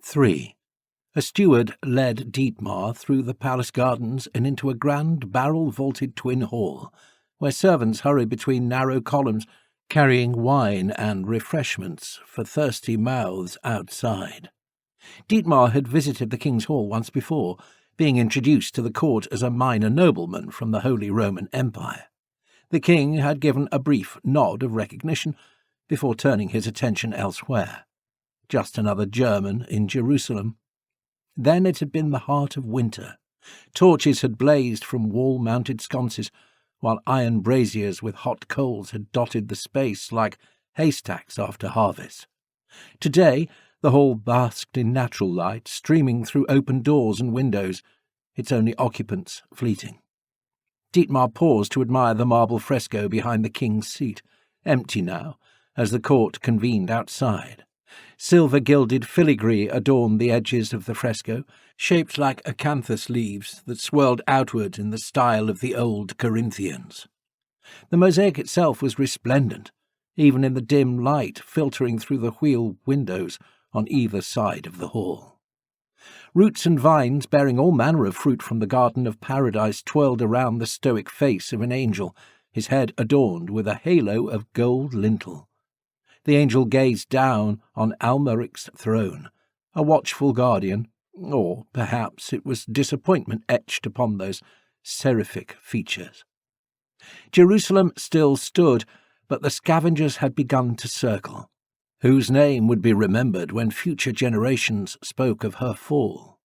3. A steward led Dietmar through the palace gardens and into a grand barrel-vaulted twin hall, where servants hurried between narrow columns, carrying wine and refreshments for thirsty mouths outside. Dietmar had visited the King's Hall once before, being introduced to the court as a minor nobleman from the Holy Roman Empire. The king had given a brief nod of recognition before turning his attention elsewhere. Just another German in Jerusalem. Then it had been the heart of winter. Torches had blazed from wall-mounted sconces, while iron braziers with hot coals had dotted the space like haystacks after harvest. Today the hall basked in natural light, streaming through open doors and windows, its only occupants fleeting. Dietmar paused to admire the marble fresco behind the king's seat, empty now, as the court convened outside. Silver-gilded filigree adorned the edges of the fresco, shaped like acanthus leaves that swirled outward in the style of the old Corinthians. The mosaic itself was resplendent, even in the dim light filtering through the wheel windows on either side of the hall. Roots and vines bearing all manner of fruit from the garden of paradise twirled around the stoic face of an angel, his head adorned with a halo of gold lintel. The angel gazed down on Almeric's throne, a watchful guardian, or perhaps it was disappointment etched upon those seraphic features. Jerusalem still stood, but the scavengers had begun to circle. Whose name would be remembered when future generations spoke of her fall?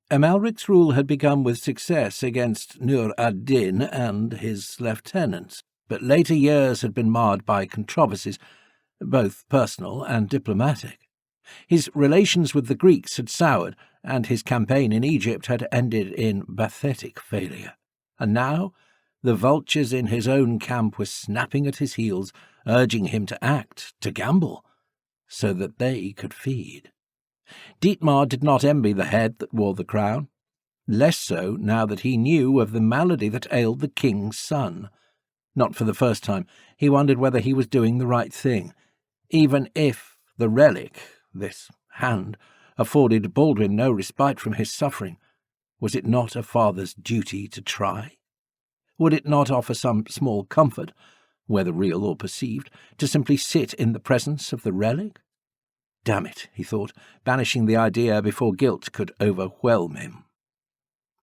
Amalric's rule had begun with success against Nur ad-Din and his lieutenants, but later years had been marred by controversies, both personal and diplomatic. His relations with the Greeks had soured, and his campaign in Egypt had ended in pathetic failure. And now the vultures in his own camp were snapping at his heels, urging him to act, to gamble, so that they could feed. Dietmar did not envy the head that wore the crown, less so now that he knew of the malady that ailed the king's son. Not for the first time, he wondered whether he was doing the right thing, even if the relic, this hand, afforded Baldwin no respite from his suffering. Was it not a father's duty to try? Would it not offer some small comfort, whether real or perceived, to simply sit in the presence of the relic? Damn it, he thought, banishing the idea before guilt could overwhelm him.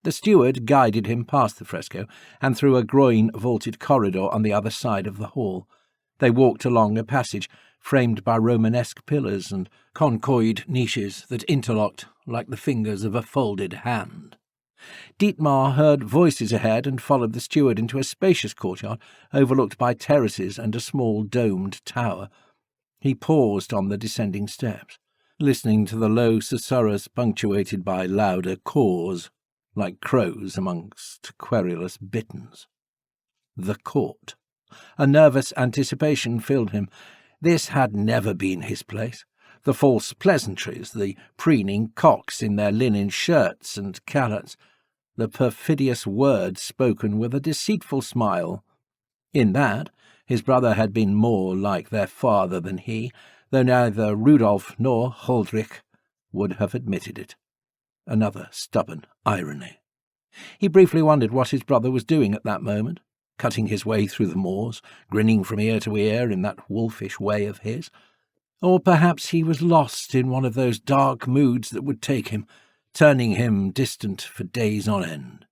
The steward guided him past the fresco and through a groin-vaulted corridor on the other side of the hall. They walked along a passage framed by Romanesque pillars and conchoid niches that interlocked like the fingers of a folded hand. Dietmar heard voices ahead and followed the steward into a spacious courtyard overlooked by terraces and a small domed tower. He paused on the descending steps, listening to the low susurrus punctuated by louder caws, like crows amongst querulous bitterns. The court. A nervous anticipation filled him. This had never been his place. The false pleasantries, the preening cocks in their linen shirts and calots, the perfidious words spoken with a deceitful smile. In that, his brother had been more like their father than he, though neither Rudolf nor Huldrych would have admitted it. Another stubborn irony. He briefly wondered what his brother was doing at that moment, cutting his way through the moors, grinning from ear to ear in that wolfish way of his. Or perhaps he was lost in one of those dark moods that would take him, turning him distant for days on end.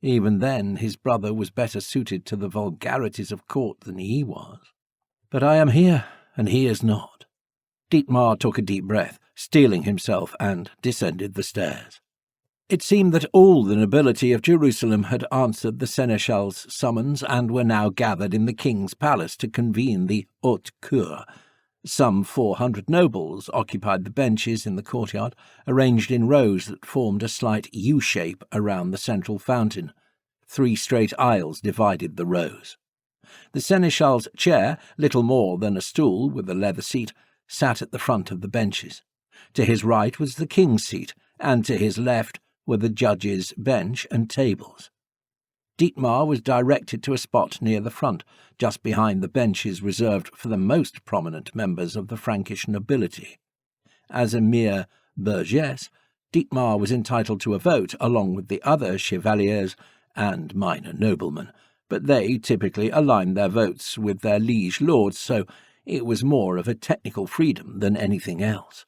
Even then his brother was better suited to the vulgarities of court than he was. But I am here, and he is not. Dietmar took a deep breath, steeling himself, and descended the stairs. It seemed that all the nobility of Jerusalem had answered the seneschal's summons and were now gathered in the king's palace to convene the haute cour. Some 400 nobles occupied the benches in the courtyard, arranged in rows that formed a slight U-shape around the central fountain. 3 straight aisles divided the rows. The seneschal's chair, little more than a stool with a leather seat, sat at the front of the benches. To his right was the king's seat, and to his left were the judges' bench and tables. Dietmar was directed to a spot near the front, just behind the benches reserved for the most prominent members of the Frankish nobility. As a mere burgess, Dietmar was entitled to a vote along with the other chevaliers and minor noblemen, but they typically aligned their votes with their liege lords, so it was more of a technical freedom than anything else.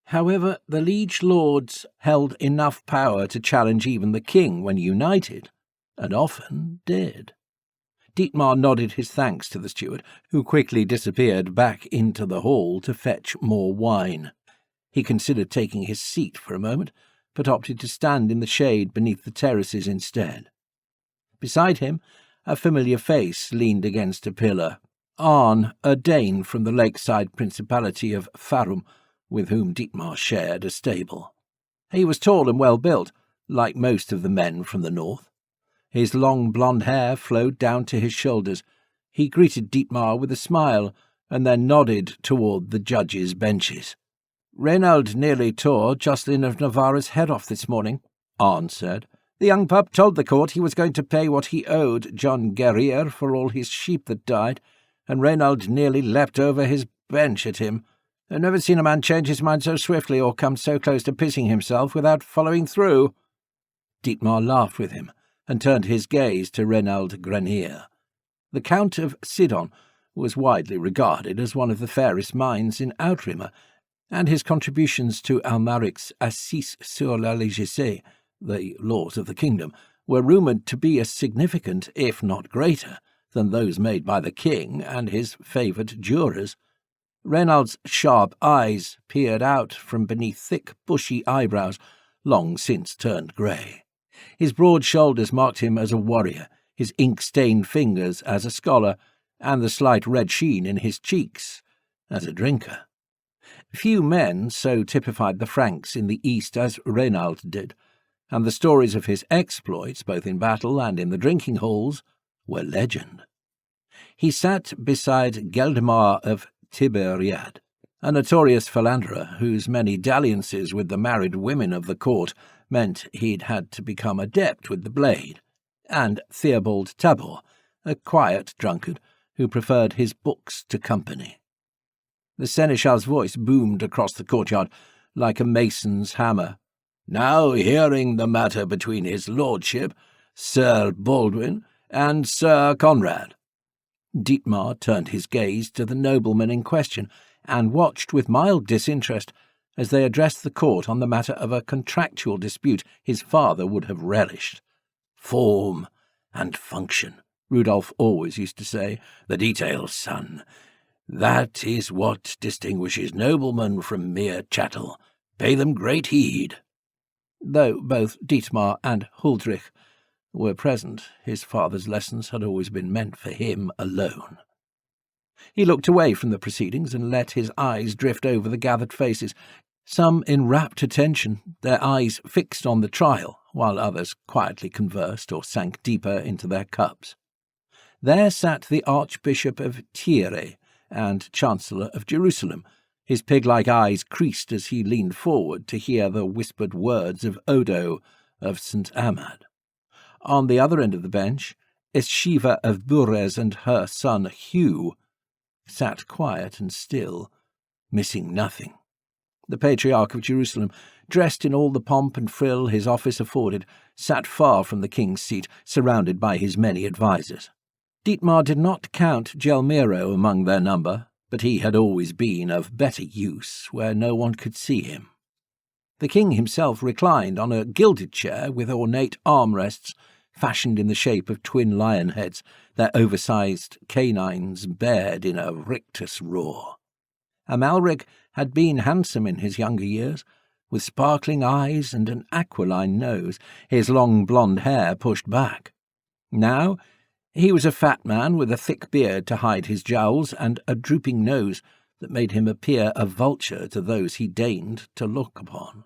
However, the liege lords held enough power to challenge even the king when united, and often did. Dietmar nodded his thanks to the steward, who quickly disappeared back into the hall to fetch more wine. He considered taking his seat for a moment, but opted to stand in the shade beneath the terraces instead. Beside him, a familiar face leaned against a pillar. Arn, a Dane from the lakeside principality of Farum, with whom Dietmar shared a stable. He was tall and well-built, like most of the men from the north. His long blonde hair flowed down to his shoulders. He greeted Dietmar with a smile, and then nodded toward the judges' benches. "Reynald nearly tore Jocelyn of Navarre's head off this morning," Arn said. "The young pup told the court he was going to pay what he owed John Guerrier for all his sheep that died, and Reynald nearly leapt over his bench at him. I've never seen a man change his mind so swiftly or come so close to pissing himself without following through." Dietmar laughed with him, and turned his gaze to Reynald Grenier. The Count of Sidon was widely regarded as one of the fairest minds in Outremer, and his contributions to Almaric's Assises sur la légalité, the laws of the kingdom, were rumoured to be as significant, if not greater, than those made by the king and his favoured jurors. Reynald's sharp eyes peered out from beneath thick, bushy eyebrows, long since turned grey. His broad shoulders marked him as a warrior, his ink-stained fingers as a scholar, and the slight red sheen in his cheeks as a drinker. Few men so typified the Franks in the East as Reynald did, and the stories of his exploits, both in battle and in the drinking halls, were legend. He sat beside Geldemar of Tiberiad, a notorious philanderer whose many dalliances with the married women of the court meant he'd had to become adept with the blade, and Theobald Tabor, a quiet drunkard who preferred his books to company. The seneschal's voice boomed across the courtyard like a mason's hammer. "Now hearing the matter between his lordship, Sir Baldwin, and Sir Conrad." Dietmar turned his gaze to the nobleman in question, and watched with mild disinterest as they addressed the court on the matter of a contractual dispute his father would have relished. "Form and function," Rudolph always used to say. "The details, son. That is what distinguishes noblemen from mere chattel. Pay them great heed." Though both Dietmar and Huldrych were present, his father's lessons had always been meant for him alone. He looked away from the proceedings and let his eyes drift over the gathered faces, some in rapt attention, their eyes fixed on the trial, while others quietly conversed or sank deeper into their cups. There sat the Archbishop of Tyre and Chancellor of Jerusalem, his pig-like eyes creased as he leaned forward to hear the whispered words of Odo of St. Amad. On the other end of the bench, Eschiva of Bures and her son Hugh sat quiet and still, missing nothing. The Patriarch of Jerusalem, dressed in all the pomp and frill his office afforded, sat far from the king's seat, surrounded by his many advisers. Dietmar did not count Gelmiro among their number, but he had always been of better use where no one could see him. The king himself reclined on a gilded chair with ornate armrests fashioned in the shape of twin lion heads, their oversized canines bared in a rictus roar. Amalric had been handsome in his younger years, with sparkling eyes and an aquiline nose, his long blonde hair pushed back. Now he was a fat man with a thick beard to hide his jowls and a drooping nose that made him appear a vulture to those he deigned to look upon.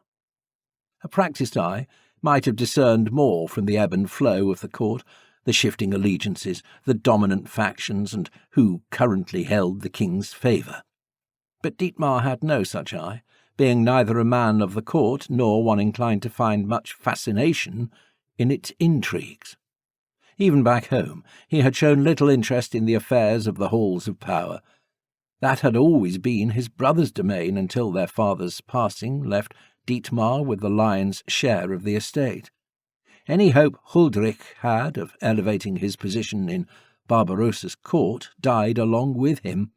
A practised eye might have discerned more from the ebb and flow of the court, the shifting allegiances, the dominant factions, and who currently held the king's favour. But Dietmar had no such eye, being neither a man of the court nor one inclined to find much fascination in its intrigues. Even back home he had shown little interest in the affairs of the halls of power. That had always been his brother's domain until their father's passing left Dietmar with the lion's share of the estate. Any hope Huldrych had of elevating his position in Barbarossa's court died along with him.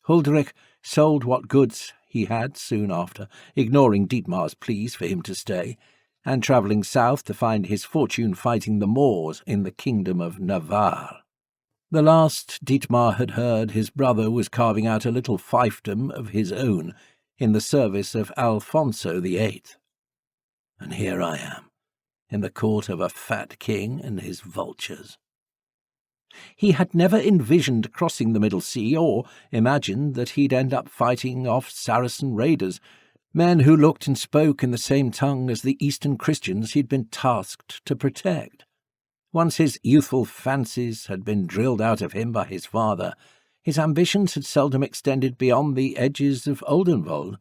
Huldrych sold what goods he had soon after, ignoring Dietmar's pleas for him to stay, and travelling south to find his fortune fighting the Moors in the kingdom of Navarre. The last Dietmar had heard, his brother was carving out a little fiefdom of his own in the service of Alfonso VIII. And here I am, in the court of a fat king and his vultures. He had never envisioned crossing the Middle Sea or imagined that he'd end up fighting off Saracen raiders, men who looked and spoke in the same tongue as the Eastern Christians he'd been tasked to protect. Once his youthful fancies had been drilled out of him by his father, his ambitions had seldom extended beyond the edges of Oldenvold.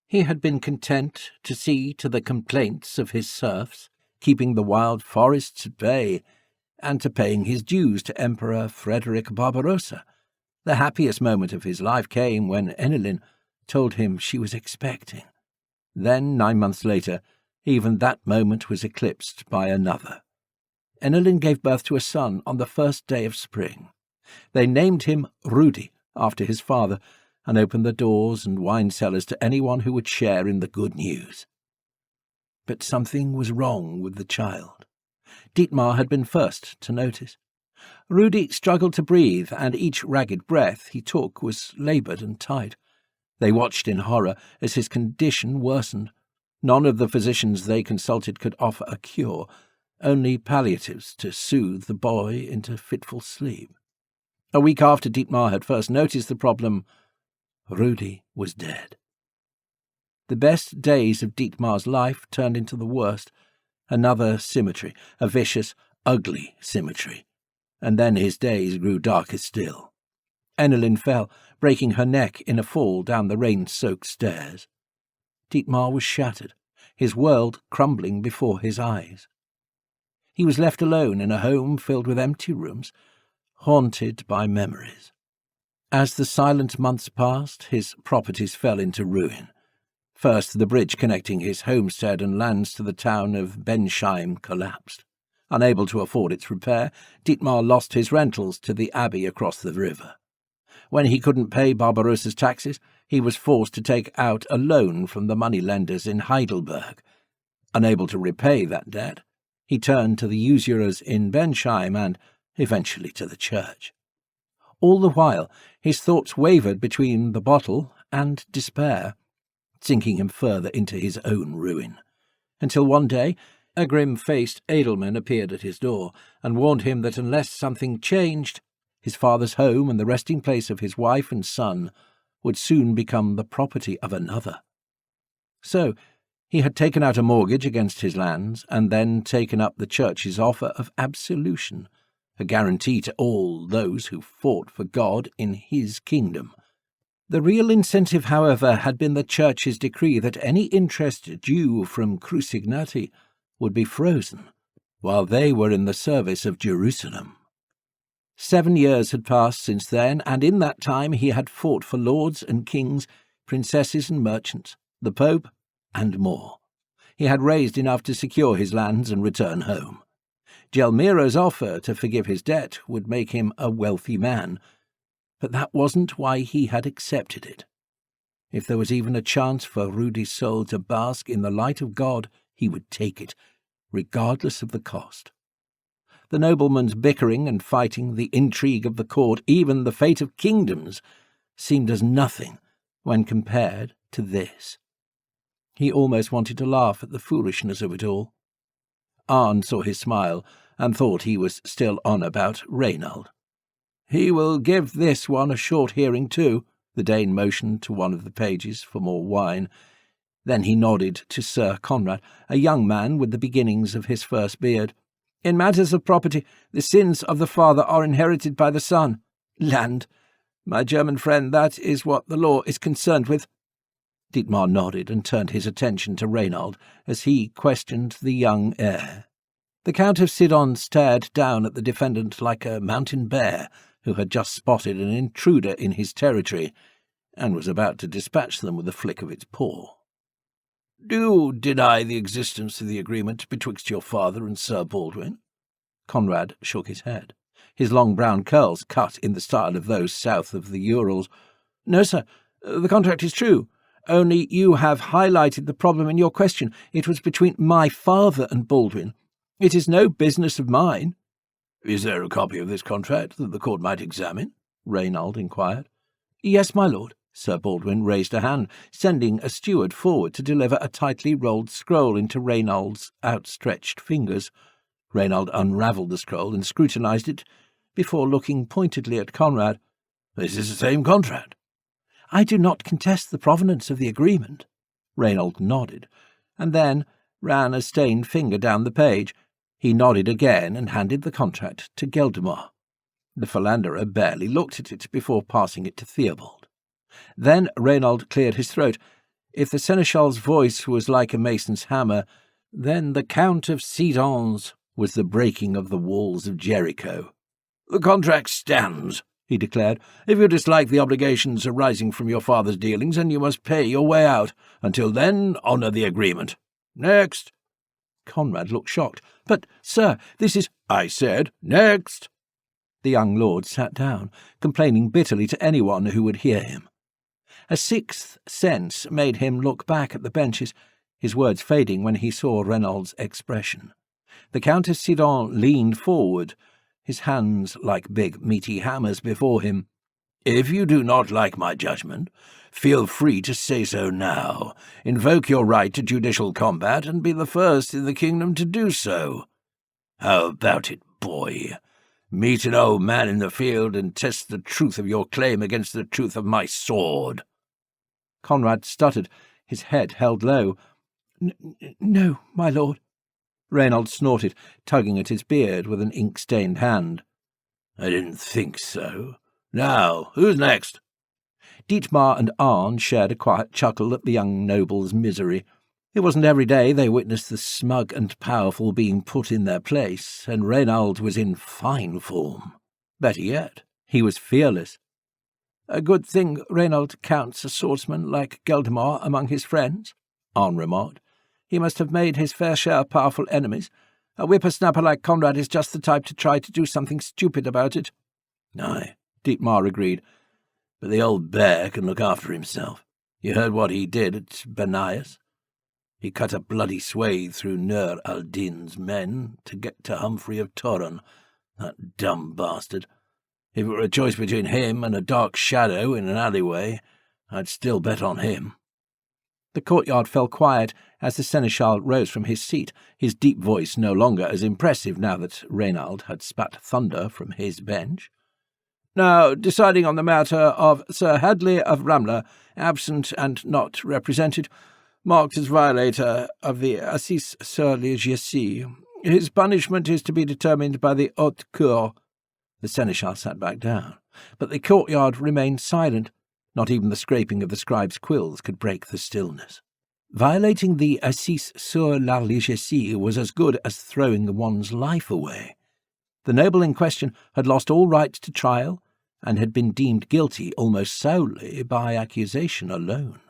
He had been content to see to the complaints of his serfs, keeping the wild forests at bay, and to paying his dues to Emperor Frederick Barbarossa. The happiest moment of his life came when Enelin told him she was expecting. Then, 9 months later, even that moment was eclipsed by another. Enelin gave birth to a son on the first day of spring. They named him Rudi, after his father, and opened the doors and wine cellars to anyone who would share in the good news. But something was wrong with the child. Dietmar had been first to notice. Rudi struggled to breathe, and each ragged breath he took was laboured and tight. They watched in horror as his condition worsened. None of the physicians they consulted could offer a cure, only palliatives to soothe the boy into fitful sleep. A week after Dietmar had first noticed the problem, Rudi was dead. The best days of Dietmar's life turned into the worst. Another symmetry, a vicious, ugly symmetry. And then his days grew darker still. Enelin fell, breaking her neck in a fall down the rain-soaked stairs. Dietmar was shattered, his world crumbling before his eyes. He was left alone in a home filled with empty rooms, haunted by memories. As the silent months passed, his properties fell into ruin. First, the bridge connecting his homestead and lands to the town of Bensheim collapsed. Unable to afford its repair, Dietmar lost his rentals to the abbey across the river. When he couldn't pay Barbarossa's taxes, he was forced to take out a loan from the moneylenders in Heidelberg. Unable to repay that debt, he turned to the usurers in Bensheim and eventually to the church. All the while, his thoughts wavered between the bottle and despair, sinking him further into his own ruin, until one day a grim-faced edelman appeared at his door and warned him that unless something changed, his father's home and the resting place of his wife and son would soon become the property of another. So he had taken out a mortgage against his lands and then taken up the church's offer of absolution, a guarantee to all those who fought for God in his kingdom. The real incentive, however, had been the Church's decree that any interest due from Crucignati would be frozen, while they were in the service of Jerusalem. 7 years had passed since then, and in that time he had fought for lords and kings, princesses and merchants, the Pope, and more. He had raised enough to secure his lands and return home. Gelmiro's offer to forgive his debt would make him a wealthy man, but that wasn't why he had accepted it. If there was even a chance for Rudi's soul to bask in the light of God, he would take it, regardless of the cost. The nobleman's bickering and fighting, the intrigue of the court, even the fate of kingdoms, seemed as nothing when compared to this. He almost wanted to laugh at the foolishness of it all. Arne saw his smile and thought he was still on about Reynald. "He will give this one a short hearing too," the Dane motioned to one of the pages for more wine. Then he nodded to Sir Conrad, a young man with the beginnings of his first beard. "In matters of property, the sins of the father are inherited by the son. Land. My German friend, that is what the law is concerned with." Dietmar nodded and turned his attention to Reynald as he questioned the young heir. The Count of Sidon stared down at the defendant like a mountain bear who had just spotted an intruder in his territory and was about to dispatch them with a flick of its paw. "Do you deny the existence of the agreement betwixt your father and Sir Baldwin?" Conrad shook his head, his long brown curls cut in the style of those south of the Urals. "No, sir. The contract is true. Only you have highlighted the problem in your question. It was between my father and Baldwin. It is no business of mine." "Is there a copy of this contract that the court might examine?" Reynald inquired. "Yes, my lord." Sir Baldwin raised a hand, sending a steward forward to deliver a tightly rolled scroll into Reynald's outstretched fingers. Reynald unravelled the scroll and scrutinized it before looking pointedly at Conrad. "This is the same contract." "I do not contest the provenance of the agreement." Reynald nodded, and then ran a stained finger down the page. He nodded again and handed the contract to Geldemar. The philanderer barely looked at it before passing it to Theobald. Then Reynald cleared his throat. If the seneschal's voice was like a mason's hammer, then the Count of Sidon's was the breaking of the walls of Jericho. "The contract stands," he declared. "If you dislike the obligations arising from your father's dealings, then you must pay your way out. Until then, honour the agreement. Next." Conrad looked shocked. "But, sir, this is—" "I said, next." The young lord sat down, complaining bitterly to anyone who would hear him. A sixth sense made him look back at the benches, his words fading when he saw Reynald's expression. The Count of Sidon leaned forward, his hands like big meaty hammers before him. "If you do not like my judgment, feel free to say so now. Invoke your right to judicial combat and be the first in the kingdom to do so. How about it, boy? Meet an old man in the field and test the truth of your claim against the truth of my sword." Conrad stuttered, his head held low. No, my lord." Reynald snorted, tugging at his beard with an ink-stained hand. "I didn't think so. Now, who's next?" Dietmar and Arn shared a quiet chuckle at the young noble's misery. It wasn't every day they witnessed the smug and powerful being put in their place, and Reynald was in fine form. Better yet, he was fearless. "A good thing Reynald counts a swordsman like Geldemar among his friends," Arn remarked. "He must have made his fair share of powerful enemies. A whippersnapper like Conrad is just the type to try to do something stupid about it." "Aye," Dietmar agreed, "but the old bear can look after himself. You heard what he did at Banias? He cut a bloody swathe through Nur al-Din's men to get to Humphrey of Turton, that dumb bastard. If it were a choice between him and a dark shadow in an alleyway, I'd still bet on him." The courtyard fell quiet as the seneschal rose from his seat, his deep voice no longer as impressive now that Reynald had spat thunder from his bench. "Now, deciding on the matter of Sir Hadley of Ramler, absent and not represented, marked as violator of the Assis sur le Jessie. His punishment is to be determined by the haute cour." The seneschal sat back down, but the courtyard remained silent. Not even the scraping of the scribe's quills could break the stillness. Violating the Assis sur la Jessie was as good as throwing one's life away. The noble in question had lost all right to trial and had been deemed guilty almost solely by accusation alone.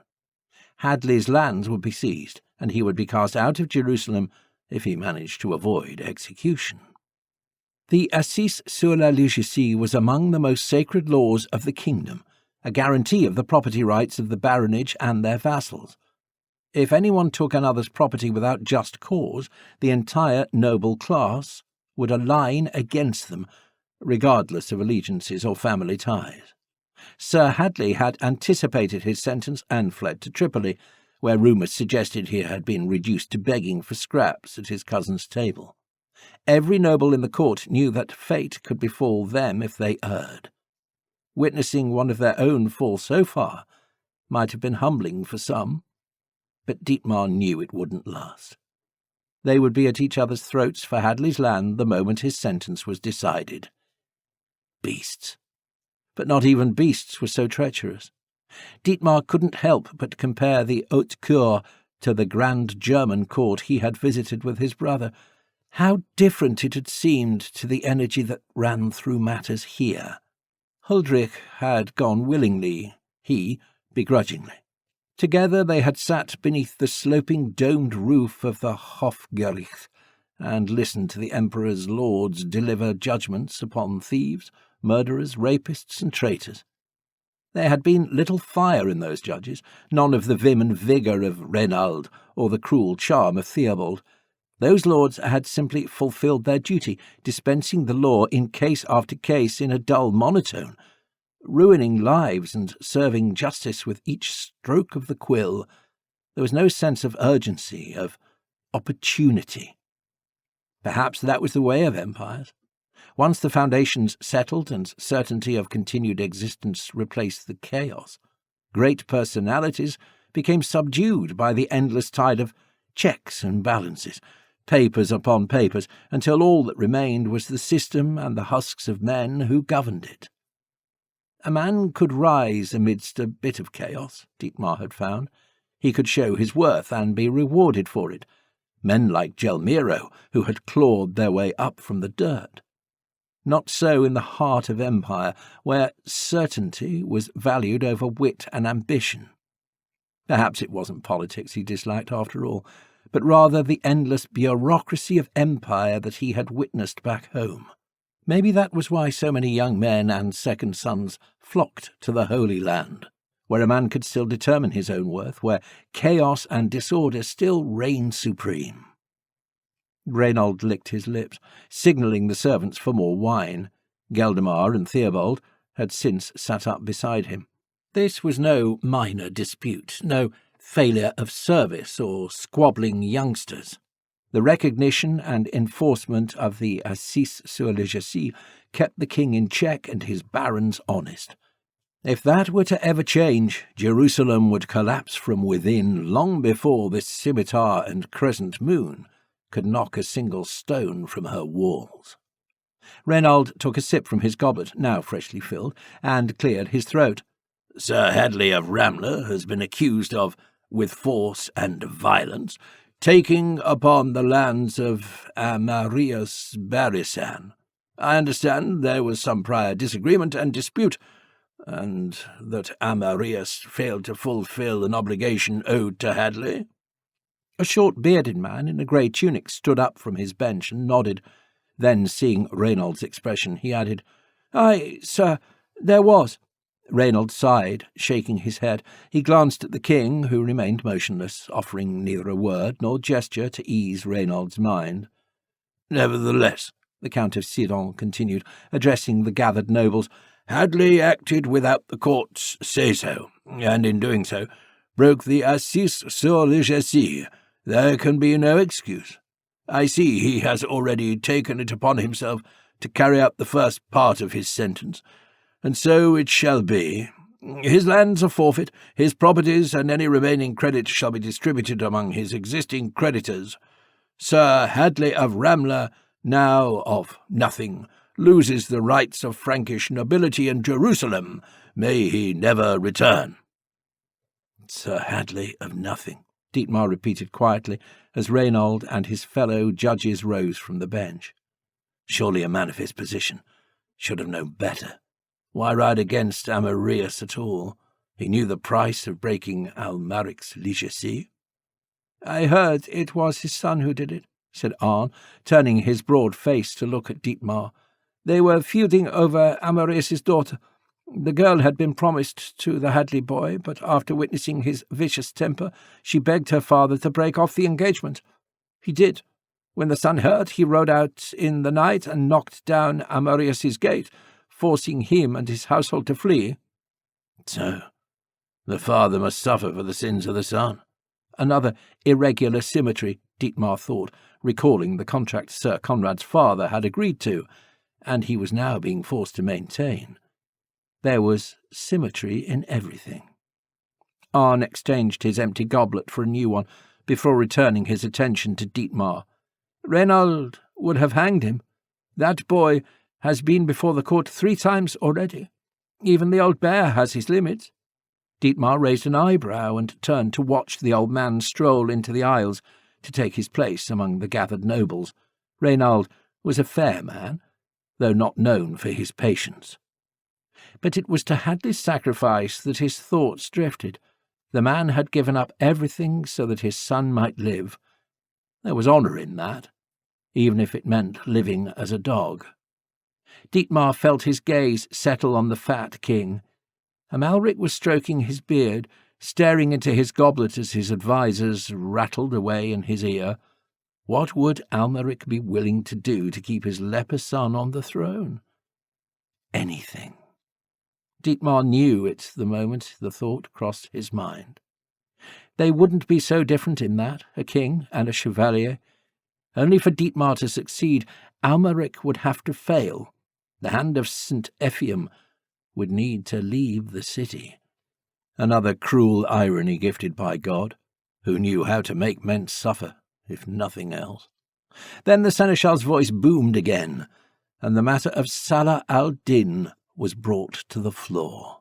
Hadley's lands would be seized, and he would be cast out of Jerusalem if he managed to avoid execution. The Assis sur la Jessie was among the most sacred laws of the kingdom, a guarantee of the property rights of the baronage and their vassals. If anyone took another's property without just cause, the entire noble class would align against them, regardless of allegiances or family ties. Sir Hadley had anticipated his sentence and fled to Tripoli, where rumours suggested he had been reduced to begging for scraps at his cousin's table. Every noble in the court knew that fate could befall them if they erred. Witnessing one of their own fall so far might have been humbling for some, but Dietmar knew it wouldn't last. They would be at each other's throats for Hadley's land the moment his sentence was decided. Beasts. But not even beasts were so treacherous. Dietmar couldn't help but compare the haute cour to the grand German court he had visited with his brother. How different it had seemed to the energy that ran through matters here. Huldrych had gone willingly, he, begrudgingly. Together they had sat beneath the sloping domed roof of the Hofgericht and listened to the Emperor's lords deliver judgments upon thieves, murderers, rapists, and traitors. There had been little fire in those judges, none of the vim and vigour of Reynald or the cruel charm of Theobald. Those lords had simply fulfilled their duty, dispensing the law in case after case in a dull monotone, ruining lives and serving justice with each stroke of the quill. There was no sense of urgency, of opportunity. Perhaps that was the way of empires. Once the foundations settled and certainty of continued existence replaced the chaos, great personalities became subdued by the endless tide of checks and balances, papers upon papers, until all that remained was the system and the husks of men who governed it. A man could rise amidst a bit of chaos, Dietmar had found. He could show his worth and be rewarded for it. Men like Gelmiro, who had clawed their way up from the dirt. Not so in the heart of empire, where certainty was valued over wit and ambition. Perhaps it wasn't politics he disliked after all, but rather the endless bureaucracy of empire that he had witnessed back home. Maybe that was why so many young men and second sons flocked to the Holy Land, where a man could still determine his own worth, where chaos and disorder still reigned supreme. Reynald licked his lips, signalling the servants for more wine. Geldemar and Theobald had since sat up beside him. This was no minor dispute, no failure of service or squabbling youngsters. The recognition and enforcement of the assises sur l'égérie kept the king in check and his barons honest. If that were to ever change, Jerusalem would collapse from within long before this scimitar and crescent moon could knock a single stone from her walls. Reynald took a sip from his goblet, now freshly filled, and cleared his throat. Sir Hadley of Ramler has been accused of, with force and violence, taking upon the lands of Amarius Barisan. I understand there was some prior disagreement and dispute, and that Amarius failed to fulfil an obligation owed to Hadley. A short bearded man in a grey tunic stood up from his bench and nodded. Then, seeing Reynald's expression, he added, Aye, sir, there was. Reynald sighed, shaking his head. He glanced at the king, who remained motionless, offering neither a word nor gesture to ease Reynald's mind. Nevertheless, the Count of Sidon continued, addressing the gathered nobles, Hadley acted without the court's say-so, and in doing so broke the assises sur l'égérie. There can be no excuse. I see he has already taken it upon himself to carry out the first part of his sentence, and so it shall be. His lands are forfeit, his properties and any remaining credit shall be distributed among his existing creditors. Sir Hadley of Ramler, now of nothing, loses the rights of Frankish nobility in Jerusalem. May he never return. Sir Hadley of nothing, Dietmar repeated quietly, as Reynald and his fellow judges rose from the bench. Surely a man of his position should have known better. Why ride against Amarius at all? He knew the price of breaking Almaric's legacy. I heard it was his son who did it, said Arn, turning his broad face to look at Dietmar. They were feuding over Amarius's daughter. The girl had been promised to the Hadley boy, but after witnessing his vicious temper, she begged her father to break off the engagement. He did. When the son heard, he rode out in the night and knocked down Amarius's gate, forcing him and his household to flee. So, the father must suffer for the sins of the son. Another irregular symmetry, Dietmar thought, recalling the contract Sir Conrad's father had agreed to, and he was now being forced to maintain. There was symmetry in everything. Arn exchanged his empty goblet for a new one, before returning his attention to Dietmar. Reynald would have hanged him. That boy has been before the court 3 times already. Even the old bear has his limits. Dietmar raised an eyebrow and turned to watch the old man stroll into the aisles to take his place among the gathered nobles. Reynald was a fair man, though not known for his patience. But it was to Hadley's sacrifice that his thoughts drifted. The man had given up everything so that his son might live. There was honour in that, even if it meant living as a dog. Dietmar felt his gaze settle on the fat king. Amalric was stroking his beard, staring into his goblet as his advisers rattled away in his ear. What would Amalric be willing to do to keep his leper son on the throne? Anything. Dietmar knew it the moment the thought crossed his mind. They wouldn't be so different in that, a king and a chevalier. Only for Dietmar to succeed, Amalric would have to fail. The hand of St. Ephium would need to leave the city. Another cruel irony gifted by God, who knew how to make men suffer, if nothing else. Then the seneschal's voice boomed again, and the matter of Salah al-Din was brought to the floor.